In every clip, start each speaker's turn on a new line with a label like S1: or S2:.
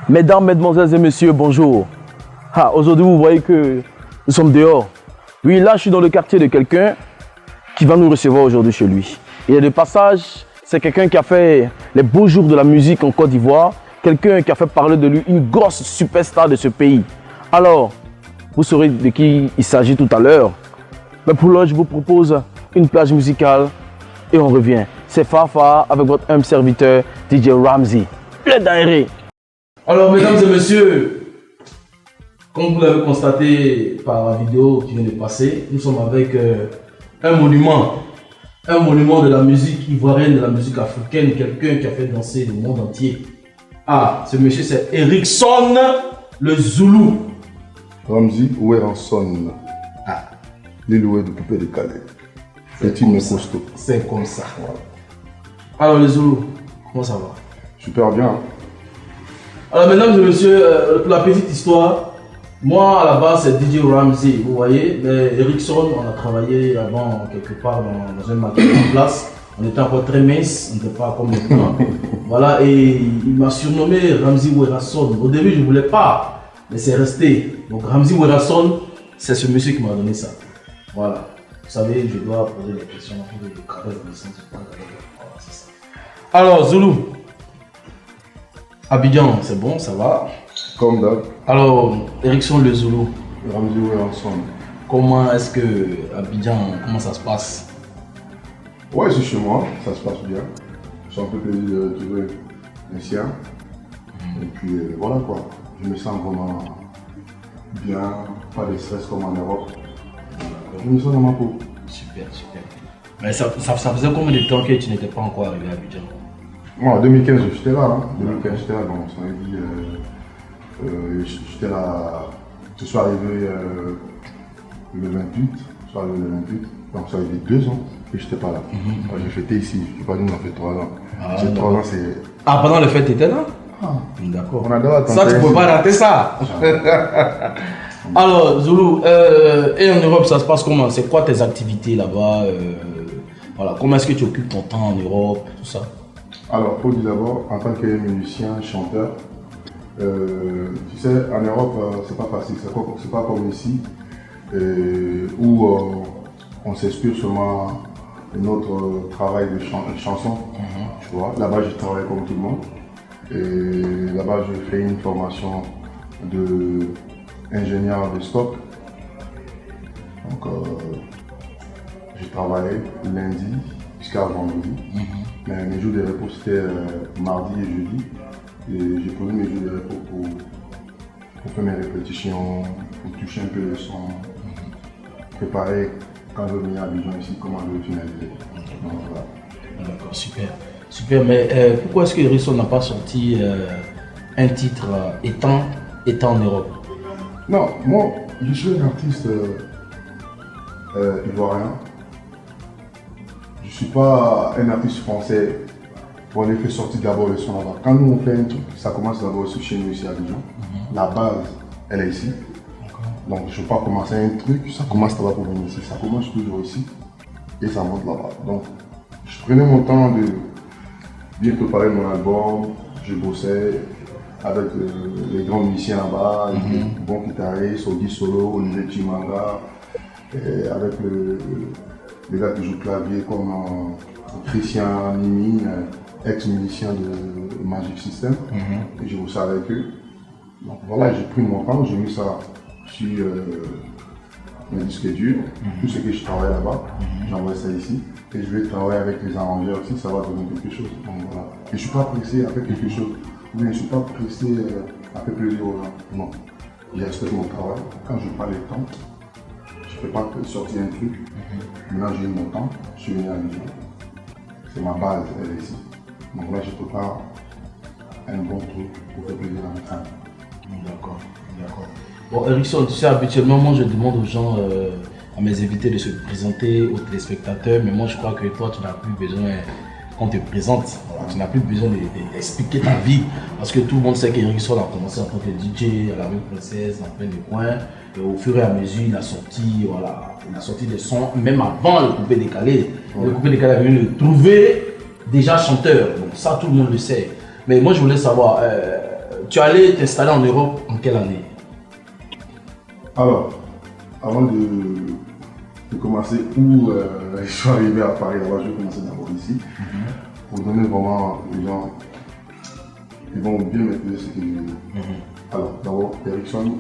S1: Mesdames, mesdemoiselles et messieurs, bonjour. Aujourd'hui, vous voyez que nous sommes dehors. Oui, là, je suis dans le quartier de quelqu'un qui va nous recevoir aujourd'hui chez lui. Et de passage, c'est quelqu'un qui a fait les beaux jours de la musique en Côte d'Ivoire. Quelqu'un qui a fait parler de lui une grosse superstar de ce pays. Alors, vous saurez de qui il s'agit tout à l'heure. Mais pour l'heure, je vous propose une plage musicale et on revient. C'est Fafa avec votre humble serviteur DJ Ramzy. Le dingue. Alors, mesdames et messieurs, comme vous l'avez constaté par la vidéo qui vient de passer, nous sommes avec un monument de la musique ivoirienne, de la musique africaine, quelqu'un qui a fait danser le monde entier. Ce monsieur c'est Erickson le Zoulou.
S2: Ramzy Ouéranson. L'île de poupée de Calais. Petit mais costaud.
S1: C'est comme ça. Voilà. Alors le Zoulou, comment ça va?
S2: Super bien.
S1: Alors mesdames et messieurs, pour la petite histoire, moi à la base c'est DJ Ramzy, vous voyez, mais Erickson, on a travaillé avant quelque part dans un magasin en place, on était encore très mince, on n'était pas comme maintenant, voilà, et il m'a surnommé Ramzy Ouéranson. Au début je ne voulais pas, mais c'est resté, donc Ramzy Ouéranson, c'est ce monsieur qui m'a donné ça, voilà, vous savez, je dois poser des questions pour le cadre de naissance, voilà, c'est ça. Alors Zoulou, Abidjan, c'est bon, ça va.
S2: Comme d'hab.
S1: Alors, Erickson le Zoulou.
S2: Ramzy Ouéranson.
S1: Comment est-ce que Abidjan, comment ça se passe?
S2: Ouais, c'est chez moi, ça se passe bien. J'ai un peu plaisir de trouver un sien. Et puis voilà quoi. Je me sens vraiment bien, pas de stress comme en Europe. Je me sens dans ma peau.
S1: Super, super. Mais ça faisait combien de temps que tu n'étais pas encore arrivé à Abidjan?
S2: Moi en 2015 j'étais là, hein. 2015 j'étais là, donc on m'avait dit j'étais là, je suis arrivé le 28, donc ça fait 2 ans que j'étais pas là. J'ai fêté ici, je ne sais pas dire, on a fait 3 ans. Ces 3 ans c'est...
S1: Pendant le fête tu étais là? D'accord.
S2: On adore attendre.
S1: Ça tu ne peux pas rater ça. Alors Zoulou, et en Europe ça se passe comment? C'est quoi tes activités là-bas? Voilà. Comment est-ce que tu occupes ton temps en Europe, tout ça?
S2: Alors, pour dire d'abord, en tant que musicien, chanteur, tu sais, en Europe, c'est pas facile, c'est pas comme ici, où on s'inspire seulement de notre travail de chanson, tu vois. Là-bas, je travaille comme tout le monde, et là-bas, je fais une formation d'ingénieur de stock. Donc, j'ai travaillé lundi jusqu'à vendredi. Mais mes jours de repos c'était mardi et jeudi. Et j'ai pris mes jours de repos pour faire mes répétitions, pour toucher un peu le son, préparer quand je vais venir à Abidjan ici, comment je vais finaliser. Donc, voilà.
S1: D'accord, super. Super, mais pourquoi est-ce que Erickson n'a pas sorti un titre étant en Europe?
S2: Non, moi je suis un artiste ivoirien. Je ne suis pas un artiste français pour aller faire sortir d'abord le son là-bas. Quand nous on fait un truc, ça commence d'abord aussi chez nous ici à Abidjan. La base, elle est ici. Donc je ne veux pas commencer un truc, ça commence là-bas pour venir ici. Ça commence toujours ici et ça monte là-bas. Donc je prenais mon temps de bien préparer mon album. Je bossais avec les grands musiciens là-bas, les bons guitaristes, Odi Solo, Olivier Chimanga, avec les gars qui jouent clavier comme Christian Nimi, ex-musicien de Magic System, et je bossais avec eux. Donc voilà, j'ai pris mon temps, j'ai mis ça sur mes disques durs, tout ce que je travaille là-bas, j'envoie ça ici, et je vais travailler avec les arrangeurs aussi, ça va donner quelque chose. Donc voilà. Et je ne suis pas pressé à faire quelque chose, mais je ne suis pas pressé à faire plaisir aux gens. Non, je respecte mon travail. Quand je prends le temps, je ne fais pas sortir un truc. Maintenant j'ai eu mon temps, je suis venu à Abidjan. C'est ma base, elle est ici. Donc là je prépare un bon truc pour faire plaisir à mes fans.
S1: D'accord, d'accord. Bon, Erickson, tu sais, habituellement, moi je demande aux gens, à mes invités de se présenter aux téléspectateurs, mais moi je crois que toi tu n'as plus besoin qu'on te présente.
S3: Tu n'as plus besoin d'expliquer ta vie. Parce que tout le monde sait qu'Erickson a commencé en tant que DJ à la rue Princesse, dans plein de coins. Et au fur et à mesure, il a sorti des sons, même avant le coupé décalé. Le coupé décalé est venu le trouver déjà chanteur. Donc ça, tout le monde le sait. Mais moi, je voulais savoir, tu es allé t'installer en Europe en quelle année?
S2: Alors, avant de commencer où je suis arrivé à Paris, là-bas, je vais commencer d'abord ici. Pour donner vraiment les gens, ils vont bien maîtriser ce que je veux dire. Alors, d'abord, Erickson,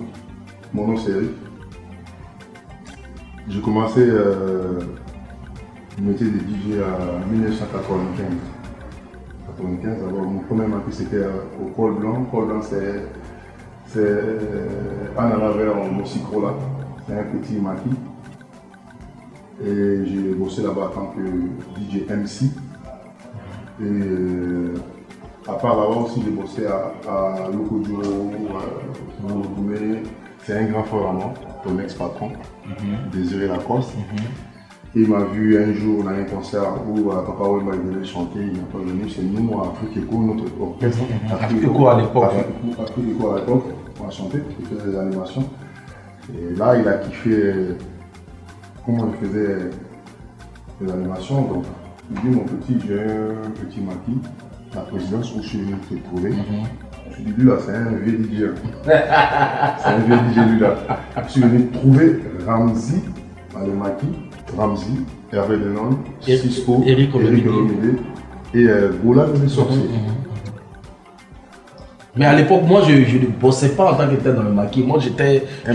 S2: mon nom c'est Eric. J'ai commencé le métier de DJ en 1995. Alors, mon premier marqué c'était au Col Blanc. Col Blanc, c'est en allant vers Mossicro là. C'est un petit maquis. Et j'ai bossé là-bas en tant que DJ MC. Et à part là-bas aussi, j'ai bossé à Lokojo, c'est un grand frère à moi, ton ex-patron, Désiré Lacoste. Et il m'a vu un jour dans un concert où Papa Wemba venait chanter, il n'a pas venu, c'est nous à Afrique Eco, notre orchestre.
S3: Afrique Eco à l'époque.
S2: Afrique Eco à l'époque, on a chanté, il faisait des animations. Et là, il a kiffé comment il faisait des animations. Donc, il dit, mon petit, j'ai un petit maquis, la présidence où je suis venu te trouver. Je lui dis, lui là, c'est un vieux DJ. C'est un vieux DJ, lui là. Je suis venu trouver Ramzi, dans le maquis, Ramzi, Hervé Denon, Cisco, Eric Olomide et Golan le sorcier.
S3: Mais à l'époque, moi, je ne bossais pas en tant que tel dans le maquis. Moi, je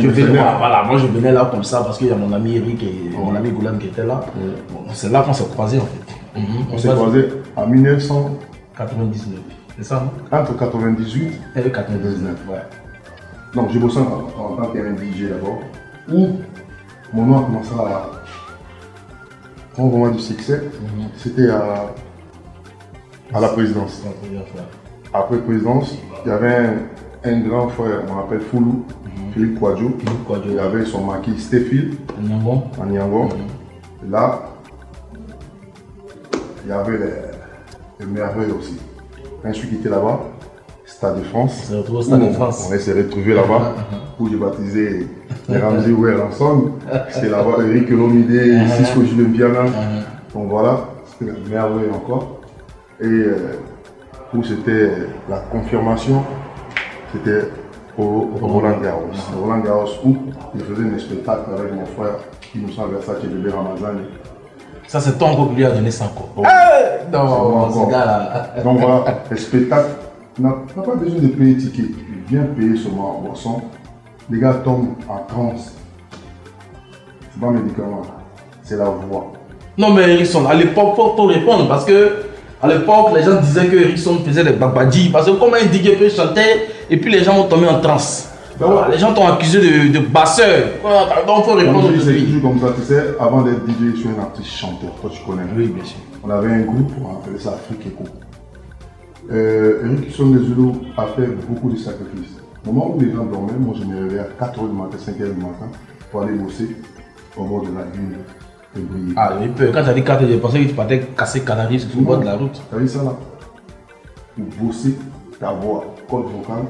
S3: venais là comme ça parce qu'il y a mon ami Eric et mon ami Golan qui étaient là. Bon, c'est là qu'on s'est croisés en fait.
S2: On s'est croisés en 1999.
S3: C'est ça, non?
S2: Entre 98
S3: et 99.
S2: Ouais. Donc, j'ai bossé en tant qu'un DJ d'abord, où mon nom a commencé à prendre vraiment du succès. C'était à la présidence. Après présidence, il y avait un grand frère, on l'appelle Foulou, Philippe Kwadjo. Il avait son maquis Stéphile en Yangon. Là, il y avait les merveilles aussi. Un celui qui était là-bas, Stade de France. On s'est retrouvés là-bas où j'ai baptisé les Ramsey Well ensemble. C'était là-bas Eric Olomide, Cisco Julien Piana. Donc voilà, c'était une merveille encore. Et où c'était la confirmation, c'était au Roland Garros. Roland Garros où je faisais un spectacle avec mon frère Innocent Versace et bébé Ramazan.
S3: Ça, c'est ton oncle qui lui a donné ça encore. Non, ce gars-là.
S2: Donc voilà, le spectacle n'a pas besoin de payer ticket. Il vient payer seulement en boisson. Les gars tombent en transe. C'est pas un médicament, c'est la voix.
S3: Non, mais Erickson, à l'époque, il faut répondre parce que à l'époque, les gens disaient que Erickson faisait des babadis. Parce que comme un DJ peut chanter et puis les gens vont tomber en transe. Voilà, les gens t'ont accusé de basseur. Donc il faut répondre
S2: aux c'est toujours comme ça, tu sais, avant d'être DJ, je suis un artiste chanteur, toi tu connais.
S3: Oui, bien sûr.
S2: On avait un groupe, on appelait ça Afrique Eco. Erickson Dezulo a fait beaucoup de sacrifices. Au moment où les gens dormaient, moi je me réveillais à 4h du matin, 5h du matin pour aller bosser au bord de la ville.
S3: Ah, j'ai peur. Quand tu as dit 4h, j'ai pensé que tu partais casser Canaries sur le bord de la route.
S2: Tu as vu ça là? Pour bosser ta voix, corde vocale.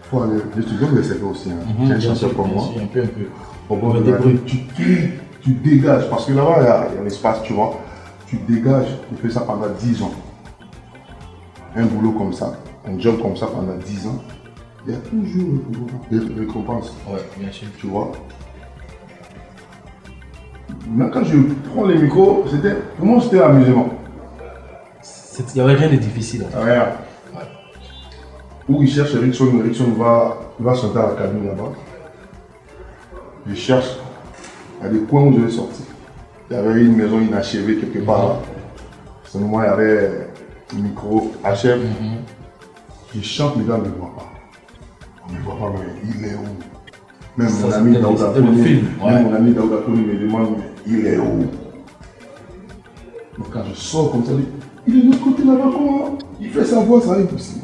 S2: Faut aller, je te donne des secrets aussi. Tu es un chanteur comme moi.
S3: Un peu.
S2: Au bord de la ville, tu dégages. Parce que là-bas, il y a un espace, tu vois. Tu dégages, tu fais ça pendant 10 ans. Un boulot comme ça, un job comme ça pendant 10 ans. Il y a toujours des récompenses.
S3: Ouais, bien sûr.
S2: Tu vois. Même quand je prends les micros, pour moi c'était l'amusement.
S3: Il n'y avait rien de difficile.
S2: Rien. Ouais. Où il cherche Erickson va chanter à la cabine là-bas. Je cherche, il y a des coins où je vais sortir. Il y avait une maison inachevée quelque part là. À ce moment, il y avait un micro HF. Je chante, les gars ne me voient pas. On ne me voit pas, mais il est où? Même mon ami Daouda Tony me demande, mais il est où? Donc quand je sors comme ça, il est de l'autre côté là-bas, comment? Il fait sa voix, ça arrive ici.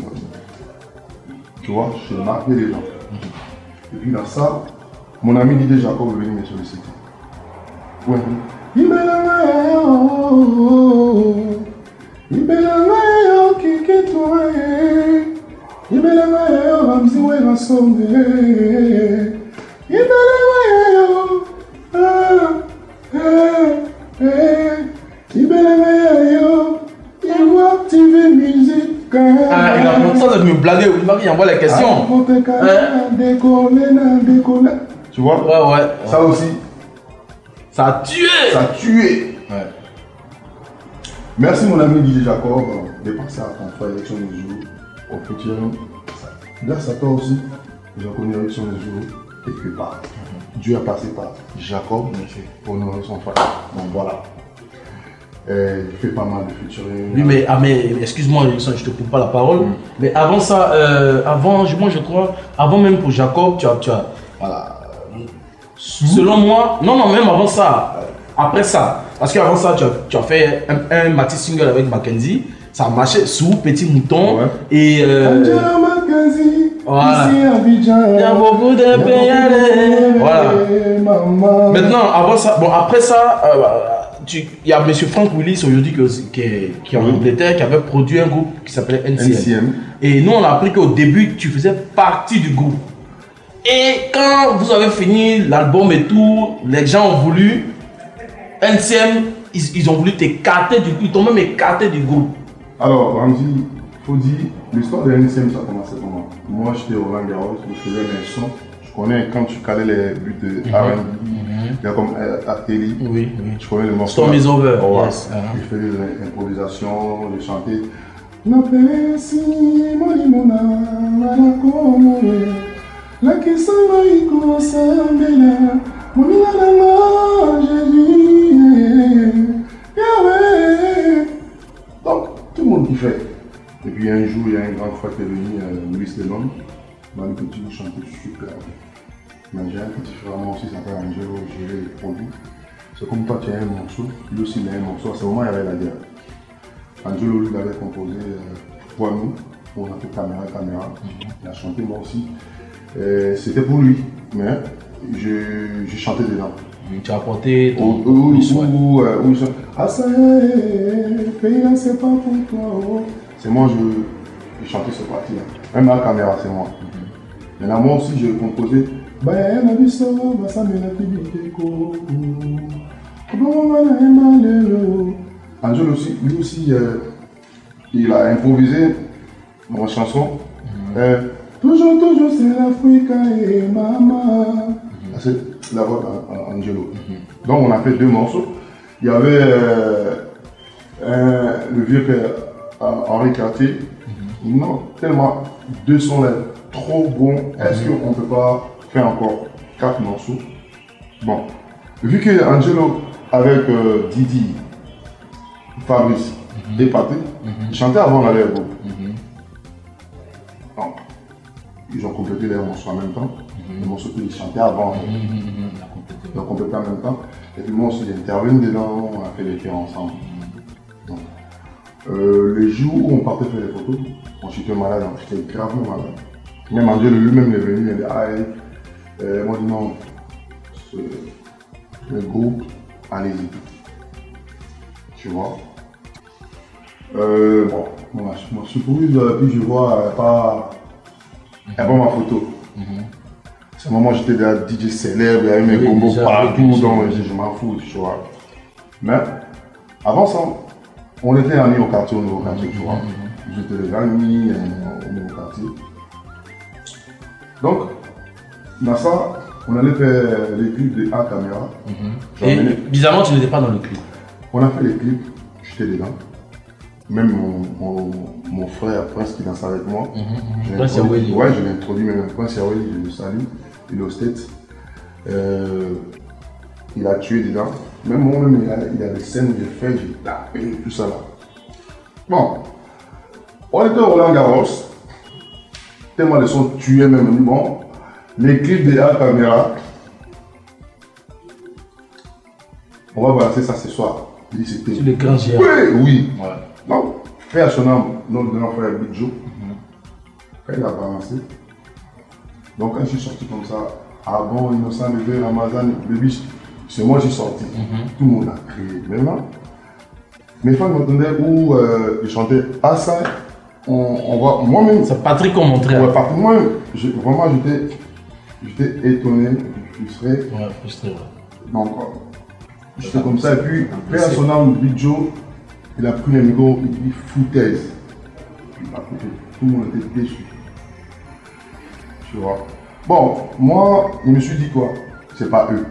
S2: Tu vois, je marque les gens. Et puis dans ça, mon ami DJ Jacob est venu me solliciter. Ouais. Il met la main, Ibelanga kiki toi. Ibelanga ramzi we rasombe. Ibelanga Ibelanga Ivoire TV musique.
S3: Ah, il a commencé à me blaguer, il m'envoie les questions.
S2: Tu vois?
S3: Ouais.
S2: Ça aussi.
S3: Ça a tué.
S2: Ça a tué.
S3: Ouais.
S2: Merci mon ami DJ Jacob de passer à ton frère Élection des jours au futur. Grâce à toi aussi, j'ai connu Élection des jours et que par Dieu a passé par Jacob pour honorer son frère. Donc voilà. Il fait pas mal de featuring.
S3: Oui, mais excuse-moi, je te coupe pas la parole. Mais avant ça, moi je crois, avant même pour Jacob, tu as voilà. Selon moi, non, même avant ça, après ça, parce qu'avant ça, tu as fait un maxi single avec Mackenzie, ça a marché sous Petit Mouton.
S2: Ouais.
S3: Et.
S2: Angela Mackenzie,
S3: voilà.
S2: ici à Abidjan.
S3: Il y a beaucoup de pays. Voilà.
S2: Maman.
S3: Maintenant, avant ça, bon, après ça, il y a M. Frank Willis aujourd'hui qui est en Angleterre, qui avait produit un groupe qui s'appelait NCM. Et nous, on a appris qu'au début, tu faisais partie du groupe. Et quand vous avez fini l'album et tout, les gens ont voulu, NCM, ils ont voulu t'écarter du groupe, ils t'ont même écarté du groupe. Alors,
S2: Ramzi, il faut dire, l'histoire de NCM, ça a commencé comment? Moi, j'étais au Roland Garros, je faisais mes sons. Je connais quand tu calais les buts de R&B, comme Ateli.
S3: Oui.
S2: Je connais le morceau.
S3: Storm is over.
S2: Oh,
S3: Yes.
S2: Je faisais de l'improvisation, de chanter. Napesi molimona malakomoe. La kisama iko sambela, monina nanga Jésus, Yahweh. Donc, tout le monde qui fait. Et puis un jour, il y a un grand frère qui est venu, Louis Delhomme, m'a dit que tu chantes super. Mais j'ai un petit frère, moi aussi, ça s'appelle Angelo, j'ai les produits. C'est comme toi, tu as un morceau, lui aussi, il a un morceau. À ce moment, il y avait la guerre. Angelo, lui, il avait composé pour nous, on a fait caméra. Il a chanté, moi aussi. C'était pour lui, mais j'ai chanté dedans.
S3: Tu as apporté ton
S2: Ah ça pays là c'est pas pour toi. C'est moi, j'ai chanté ce parti-là. Même à la caméra, c'est moi. Maintenant, moi aussi, j'ai composé. Angel aussi, lui aussi, il a improvisé ma chanson. Toujours c'est l'Afrique et maman. C'est la voix d'Angelo. Donc on a fait deux morceaux. Il y avait le vieux père Henri Cartier. Non, tellement deux sons là, trop bons. Est-ce qu'on ne peut pas faire encore 4 morceaux? Bon, vu que Angelo avec Didi, Fabrice et Patrick, ils chantaient avant d'aller au groupe. Donc, ils ont complété les morceaux en même temps. Les morceaux qu'ils chantaient avant, ils ont complété en même temps. Et puis moi aussi, j'ai intervenu dedans, on a fait les chœurs ensemble. Donc, le jour où on partait faire les photos, on j'étais malade, j'étais gravement malade. Même Angelo lui-même est venu, il a dit ah, moi je dis non, le groupe, allez-y. Tu vois. Bon, moi je me suis surprise, puis je vois pas ma photo. À ce moment, j'étais déjà DJ célèbre, il y avait mes combos partout, donc je m'en fous, tu vois. Mais avant ça, on était amis au quartier, au nouveau quartier, tu vois. J'étais déjà amis au nouveau quartier. Donc, dans ça, on allait faire les clips de A caméra.
S3: Et bizarrement, tu n'étais pas dans le clip.
S2: On a fait les clips, j'étais dedans. Même mon frère Prince qui danse avec moi.
S3: Prince Yaweli.
S2: Ouais, je l'ai introduit, même Prince Yaweli, je le salue. Il est au States. Il a tué dedans. Même moi-même, il y a des scènes que j'ai fait, j'ai tapé, tout ça là. Bon, on était au Roland Garros. Tellement les sons tués même. Bon, les clips de la caméra. On va balancer ça ce soir.
S3: Sur l'écran géant.
S2: Oui.
S3: Ouais.
S2: Donc, frère son âme, notre grand frère Bidjo, quand il a balancé. Donc quand je suis sorti comme ça, avant Innocent Bébé, Ramazan, Baby, c'est moi qui suis sorti. Tout le monde a crié. Maintenant, Mes fans m'entendaient où je chantais à ça. On voit moi-même.
S3: C'est Patrick qu'on montrait.
S2: Ouais, moi-même, vraiment, j'étais étonné, frustré.
S3: Ouais, frustré, ouais.
S2: Donc, j'étais comme ça. Et puis, après, à son âme, Big Joe, il a pris le micro, il dit foutaise. Puis, à côté, tout le monde était déçu. Tu vois. Bon, moi, je me suis dit quoi? C'est pas eux.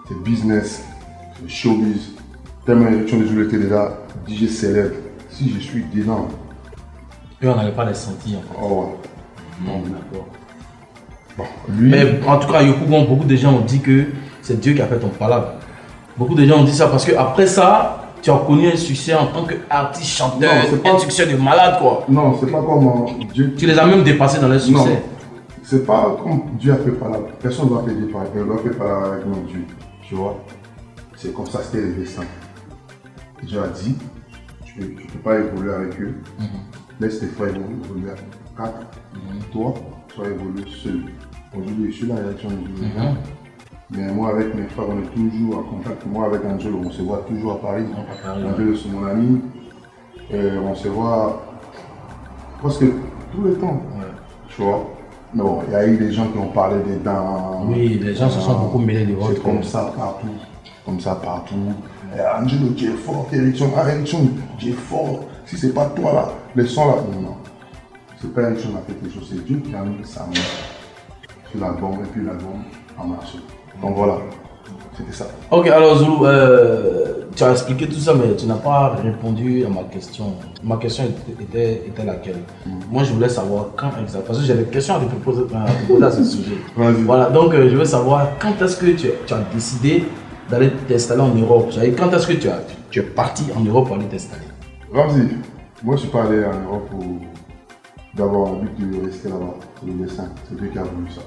S2: C'est business, c'est showbiz. Tellement l'élection des joueurs était déjà DJ célèbre. Si je suis dedans.
S3: Eux, on n'allait pas les sentir en fait.
S2: Oh ouais.
S3: Non, d'accord.
S2: Bon, lui.
S3: Mais en tout cas, à Yopougon, beaucoup de gens ont dit que c'est Dieu qui a fait ton palabre. Beaucoup de gens ont dit ça parce que après ça, tu as connu un succès en tant qu'artiste, chanteur, un succès de malade quoi.
S2: Non, c'est pas comme Dieu.
S3: Tu les as même dépassés dans leur succès.
S2: Non, c'est pas comme Dieu a fait palabre. Personne ne va faire des palabre. Il va faire palabre avec mon Dieu. Tu vois. C'est comme ça, c'était le destin. Dieu a dit, tu ne peux pas évoluer avec eux. Laisse tes frères évoluer avec 4. Toi, tu vas évoluer seul. Aujourd'hui, je suis là, il y a des gens. Mais moi, avec mes frères, on est toujours en contact. Moi, avec Angelo, on se voit toujours à Paris. Angelo, c'est mon ami. On se voit presque tout le temps. Tu vois. Mais bon, il y a eu des gens qui ont parlé des dents.
S3: Oui, les gens se sont beaucoup mêlés de votre.
S2: C'est comme ça partout. Comme ça partout. Angelo, tu es fort. Erickson, tu es fort. Si c'est pas toi là, le son là. Non. C'est pas Erickson qui a fait quelque chose. C'est Dieu qui a mis sa main sur l'album et puis l'album a marché. Donc voilà. C'était ça. Ok,
S3: alors Zoulou, tu as expliqué tout ça, mais tu n'as pas répondu à ma question. Ma question était laquelle? Moi, je voulais savoir quand exactement, parce que j'ai des questions à te poser à ce sujet. Voilà, donc je veux savoir quand est-ce que tu as décidé d'aller t'installer en Europe? Quand est-ce que tu es parti en Europe pour aller t'installer?
S2: Ramzi, moi je suis pas allé en Europe pour d'avoir envie de rester là-bas. C'est le dessin, c'est lui qui a voulu ça.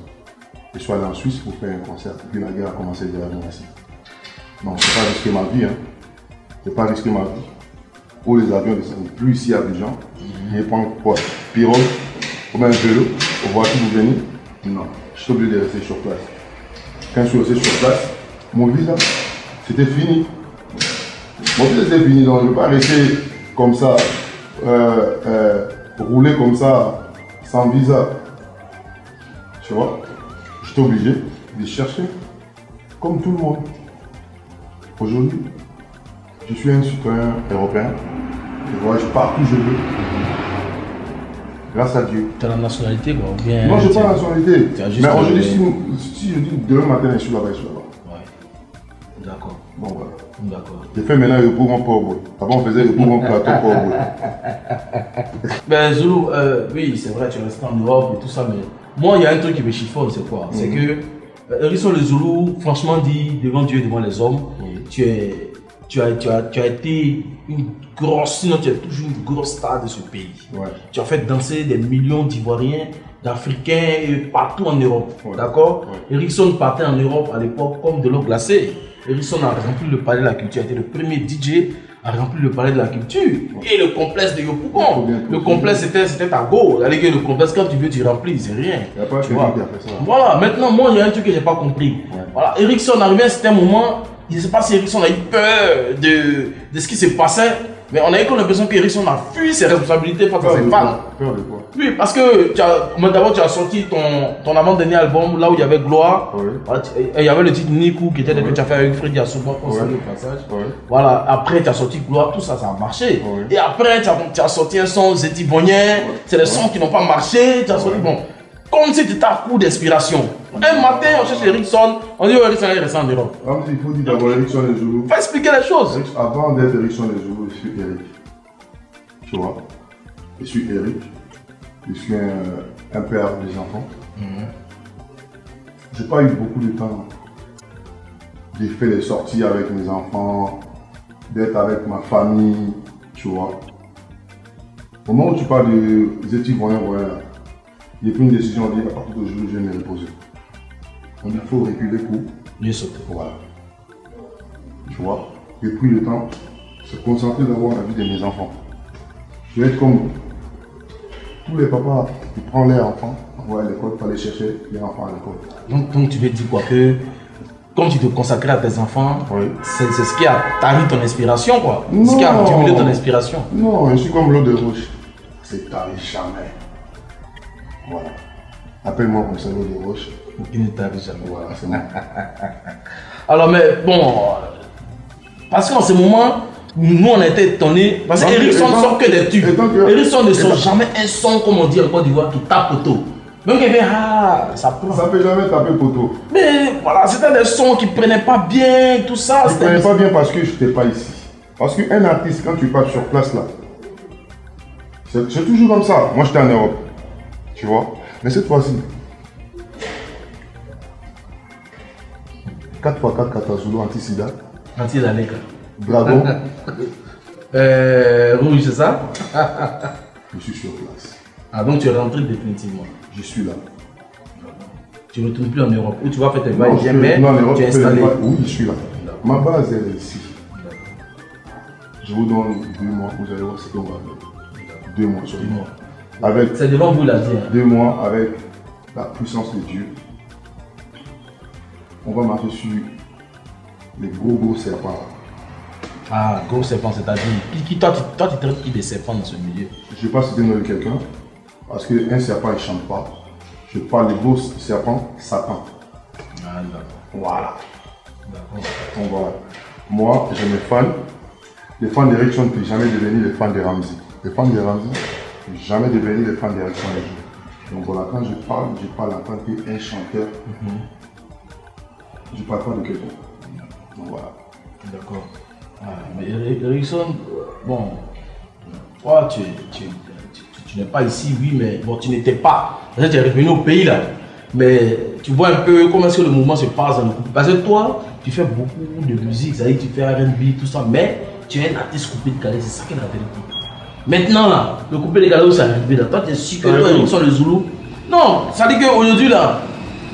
S2: Je suis allé en Suisse pour faire un concert, puis la guerre a commencé directement ici. Non, c'est pas risquer ma vie, hein. C'est pas risquer ma vie. Où les avions descendent plus ici à Abidjan, je prends quoi? Pirogue, ou bien un vélo, on voit qui vous venez. Non, je suis obligé de rester sur place. Quand je suis resté sur place, mon visa, c'était fini. Mon visa c'était fini, donc je ne veux pas rester comme ça, rouler comme ça, sans visa. Tu vois? J'étais obligé de chercher, comme tout le monde. Aujourd'hui, je suis un citoyen européen. Je voyage partout où je veux. Grâce à Dieu.
S3: Tu as la nationalité quoi? Ou bien
S2: non, je n'ai pas la nationalité.
S3: Mais
S2: aujourd'hui, si je dis demain matin, je suis là-bas, je suis là-bas.
S3: Ouais. D'accord.
S2: Bon, voilà.
S3: D'accord.
S2: J'ai fait maintenant le pour mon pauvre. Avant, on faisait le pour mon plateau pauvre.
S3: Ben Zoulou, oui, c'est vrai, tu restes en Europe et tout ça, mais moi, il y a un truc qui me chiffonne, c'est quoi? C'est que Hérisson le Zoulou, franchement dit, devant Dieu et devant les hommes, tu as été une grosse, sinon tu es toujours une grosse star de ce pays.
S2: Ouais.
S3: Tu as fait danser des millions d'Ivoiriens, d'Africains et partout en Europe. Ouais. D'accord? Ouais. Hérisson partait en Europe à l'époque comme de l'eau glacée. Hérisson a rempli le palais de la culture, a été le premier DJ à remplir le palais de la culture. Ouais. Et le complexe de Yopougon. Le complexe c'était à go. Le complexe, quand tu veux, tu remplis, c'est rien.
S2: Il n'y a pas quelqu'un qui a fait ça.
S3: Voilà, maintenant, moi, il y a un truc que je n'ai pas compris. Ouais. Voilà, Hérisson arrivé à un certain moment, je ne sais pas si Hérisson a eu peur de ce qui se passait, mais on a eu l'impression qu'Hérisson a fui ses responsabilités face à ses fans.
S2: Peur de quoi?
S3: Oui, parce que d'abord tu as sorti ton avant-dernier album, là où il y avait Gloire. Oui. Voilà, il y avait le titre Nikou qui était que tu as fait avec Freddy Assouba pour le passage. Oui. Voilà, après tu as sorti Gloire, tout ça, ça a marché. Oui. Et après tu as sorti un son Zeti Bonien, c'est des sons qui n'ont pas marché. Tu as sorti, bon, comme si tu étais à coup d'inspiration. Un matin, on cherche Erickson, on dit Erickson est resté en Europe.
S2: Il faut dire d'abord Erickson les Zoulou.
S3: Faut expliquer les choses.
S2: Avant d'être Erickson les Zoulou, je suis Eric. Tu vois? Je suis Eric. Je suis un père des enfants. J'ai pas eu beaucoup de temps. J'ai fait des sorties avec mes enfants, d'être avec ma famille, tu vois. Au moment où tu parles des études voyants, j'ai pris une décision de dire à partir d'aujourd'hui, je vais me reposer. On dit qu'il faut reculer pour
S3: mieux sauter.
S2: Voilà. Tu vois. J'ai pris le temps de se concentrer d'abord sur la vie de mes enfants. Je vais être comme tous les papas qui prennent leurs enfants, envoient à l'école pour aller chercher les enfants à l'école.
S3: Donc tu veux dire quoi? Que comme tu te consacrais à tes enfants,
S2: Oui.
S3: c'est ce qui a tari ton inspiration, quoi. Ce
S2: Non.
S3: qui a stimulé ton inspiration.
S2: Non, je suis comme l'eau de roche. C'est tari jamais. Voilà. Appelle-moi comme ça l'eau de roche.
S3: Il ne t'arrive jamais.
S2: Voilà, c'est moi.
S3: Alors, mais bon, parce qu'en ce moment, nous on a été étonnés. Parce que Ericsson ne sort que des tubes. Ericsson ne sort jamais un son, comme on dit en Côte d'Ivoire, qui tape auto. Même quelqu'un, ça prend.
S2: Ça peut jamais taper poteau.
S3: Mais voilà, c'était des sons qui prenaient pas bien, tout ça.
S2: Je ne prenais pas bien parce que je n'étais pas ici. Parce qu'un artiste, quand tu pars sur place là, c'est toujours comme ça. Moi j'étais en Europe. Tu vois. Mais cette fois-ci, 4x4 Katazulu anti-sida.
S3: Anti-Daleka.
S2: Dragon.
S3: Rouge, c'est ça?
S2: Je suis sur place.
S3: Ah, donc tu es rentré définitivement.
S2: Je suis là.
S3: Tu ne retournes plus en Europe. Où tu vas faire tes
S2: Non,
S3: va-et-vient, mais
S2: en Europe,
S3: tu es installé.
S2: Oui, je suis là. Ma base, elle est ici. Je vous donne 2 mois, vous allez voir ce qu'on va faire. 2 mois sur
S3: 2 mois.
S2: Avec
S3: C'est devant vous la dire.
S2: 2 mois avec la puissance de Dieu. On va marcher sur les gros serpents.
S3: Ah, gros serpent, c'est-à-dire. Toi, tu traites qui des serpents dans ce milieu?
S2: Je ne vais pas citer le nom de quelqu'un, parce qu'un serpent, il ne chante pas. Je parle des gros serpents, Satan.
S3: Ah, d'accord.
S2: Voilà.
S3: D'accord.
S2: Donc voilà. Moi, j'ai mes fans. Les fans d'Ericsson ne peuvent jamais devenir les fans de Ramsey. Les fans de Ramsey ne peuvent jamais devenir les fans d'Ericsson. Donc voilà, quand je parle en tant qu'un chanteur. Je ne parle pas de quelqu'un. Donc voilà.
S3: D'accord. Ah, mais Ericsson, bon, toi, tu n'es pas ici, oui, mais bon, tu n'étais pas. Tu es revenu au pays là. Mais tu vois un peu comment est-ce que le mouvement se passe dans le couple. Parce que toi, tu fais beaucoup de musique, ça veut dire tu fais R&B, tout ça, mais tu es un artiste coupé de calais, c'est ça qui est la vérité. Maintenant là, le coupé de calais où ça arrive là, toi tu es sûr que toi, Ericsson le Zoulou. Non, ça veut dire qu'aujourd'hui là,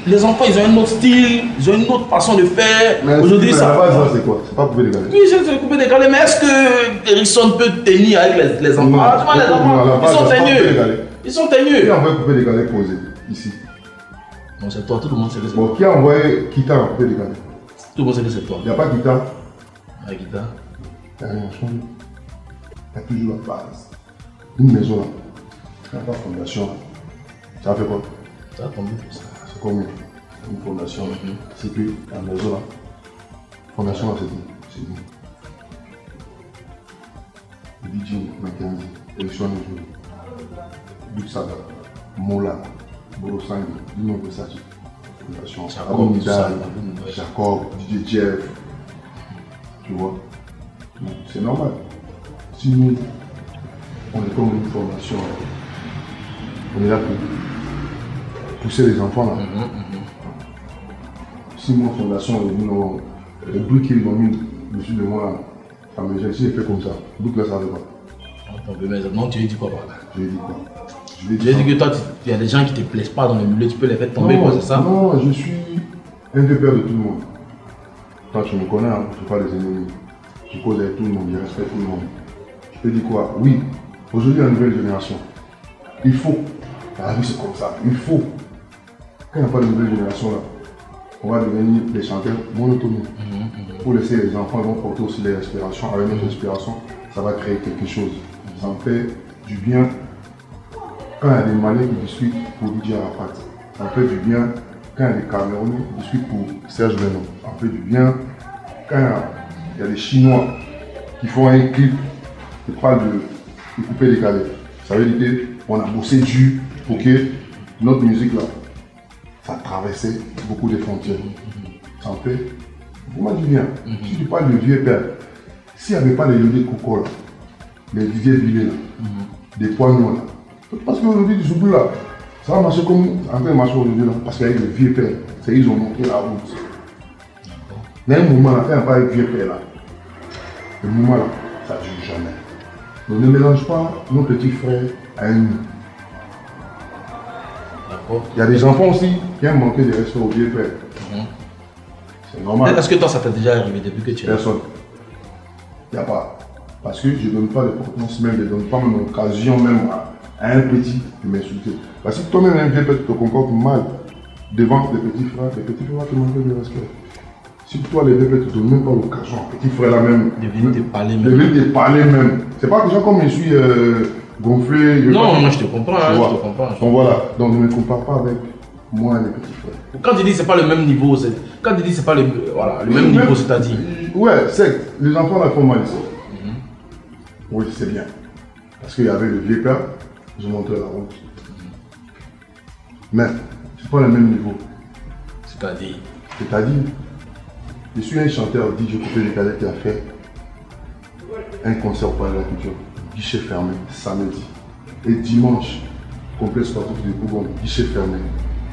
S3: les enfants ils ont un autre style, ils ont une autre façon de faire. Aujourd'hui ça.
S2: La base là, c'est quoi? C'est pas coupé de calais.
S3: Oui, c'est coupé de calais, mais est-ce que Ericsson peut tenir avec les enfants?
S2: Non,
S3: Ah, tu vois, les enfants, ils sont teigneux. Ils sont
S2: Qui
S3: teigneux.
S2: a envoyé couper des galets posés ici?
S3: Non, c'est toi, tout le monde sait que c'est
S2: Bon,
S3: toi.
S2: qui a envoyé Kita à couper des galets?
S3: Tout le monde sait que c'est toi.
S2: Il n'y a pas Kita,
S3: La guitare.
S2: il n'y a rien changé. Il y a toujours la base. Une maison là, il n'y a pas de fondation. Ça fait quoi?
S3: Ça a tombé pour ça.
S2: C'est comme une fondation. C'est que la maison là, fondation là, c'est dit. DJ Mackenzie, Ericsson Njou, Big Saga, Mola, Borosangi, Dino Versace, Fondation,
S3: Jacob,
S2: Abou
S3: tout ça,
S2: Nidal, Jacob, DJ Jeff, tu vois. Donc, c'est normal. Si nous, on est comme une formation, on est là pour pousser les enfants là. Si mon fondation, les bruits qu'ils ont mis dessus de moi, à mes jeunes, si j'ai fait comme ça, donc là ça va pas.
S3: Non, tu lui dis quoi par là?
S2: Je lui ai dit quoi?
S3: Je lui ai dit que toi, il y a des gens qui te plaisent pas dans le milieu, tu peux les faire tomber, quoi, c'est ça?
S2: Non, je suis un peu père de tout le monde. Quand tu me connais, hein, je ne suis pas des ennemis. Je cause avec tout le monde, je respecte tout le monde. Je te dis quoi? Oui, aujourd'hui, la nouvelle génération, il faut. La vie, c'est comme ça. Il faut. Quand il n'y a pas de nouvelle génération, là, on va devenir des chanteurs monotones. Pour laisser les enfants, ils vont porter aussi les inspirations. Avec notre inspiration, ça va créer quelque chose. Ça me fait du bien quand il y a des Maliens qui discutent pour DJ Arafat. Ça me fait du bien quand il y a des Camerounais qui discutent pour Serge Benoît. Ça me fait du bien quand il y a des Chinois qui font un clip qui parle de couper des galets. Ça veut dire qu'on a bossé dur pour que notre musique là, ça traversait beaucoup de frontières. Ça me fait vraiment du bien. Si tu parles de vieux père, s'il n'y avait pas les Yodé Coco là, les Didier Villet là, des poignons là, parce qu'aujourd'hui du Zoubou là, ça va marcher comme en train de marcher aujourd'hui là, parce qu'avec les vieux pères, c'est ils ont montré la route. Il y a un moment là, quand il n'y a pas avec vieux père là, le moment là, ça ne dure jamais. Donc ne mélange pas nos petits frères à un nous. Il y a des enfants aussi qui aiment manquer de respect au vieux père. C'est normal.
S3: Est-ce que toi, ça t'est déjà arrivé depuis que tu es là?
S2: Personne. Il n'y a pas. Parce que je ne donne pas d'importance même, je ne donne pas même l'occasion même à un petit de m'insulter. Parce que toi-même, un vieux père, tu te comportes mal devant tes petits frères vont te manquer de respect. Si toi, les bébés ne te donnent même pas l'occasion, petit frère là même.
S3: De venir te parler même.
S2: De venir te parler même. C'est pas que comme je suis gonflé.
S3: Non, moi je te comprends, hein, je te comprends.
S2: Donc voilà, donc ne me compare pas avec moi et les petits frères.
S3: Quand tu dis c'est pas le même niveau, quand tu dis c'est pas le, voilà, le même niveau, c'est-à-dire.
S2: Ouais, c'est les enfants là font mal ici. Oui, c'est bien. Parce qu'il y avait le vieux père, je montrais la route. Mais c'est pas le même niveau.
S3: C'est-à-dire.
S2: C'est-à-dire, je suis un chanteur DJ Coupé les Cadets qui a fait un concert au Palais de la Culture, guichet fermé, samedi. Et dimanche, complexe sportif de Bougon, guichet fermé.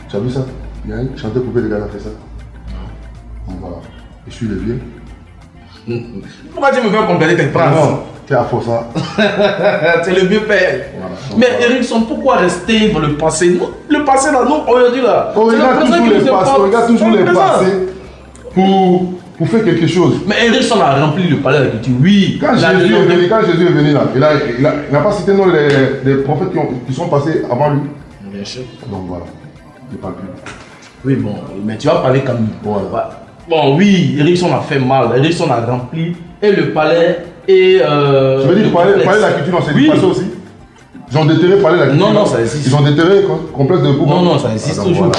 S2: Tu as vu ça? Il y a un chanteur Coupé les Cadets qui a fait ça. Donc voilà. Je suis le vieux.
S3: Pourquoi tu me fais compléter tes phrases?
S2: Non, tu es à faux ça.
S3: C'est le vieux père.
S2: Voilà.
S3: Mais Erickson, pourquoi rester dans le passé? Nous, le passé là, nous, aujourd'hui là.
S2: On regarde toujours les passés pour faire quelque chose.
S3: Mais Erickson a rempli le palais de la culture, oui.
S2: Quand Jésus est venu là, il n'a pas cité non les prophètes qui sont passés avant lui.
S3: Bien sûr.
S2: Donc voilà, il ne parle plus.
S3: Oui, bon, mais tu vas parler comme.
S2: Voilà.
S3: Bon, oui, Erickson a fait mal. Erickson a rempli et le palais et.
S2: Je veux dire, parler de la culture dans cette passé aussi. Ils ont déterré parler de la culture.
S3: Non, ça existe.
S2: Ils ont déterré complexe de Bougon.
S3: Non, ça existe toujours.
S2: Voilà.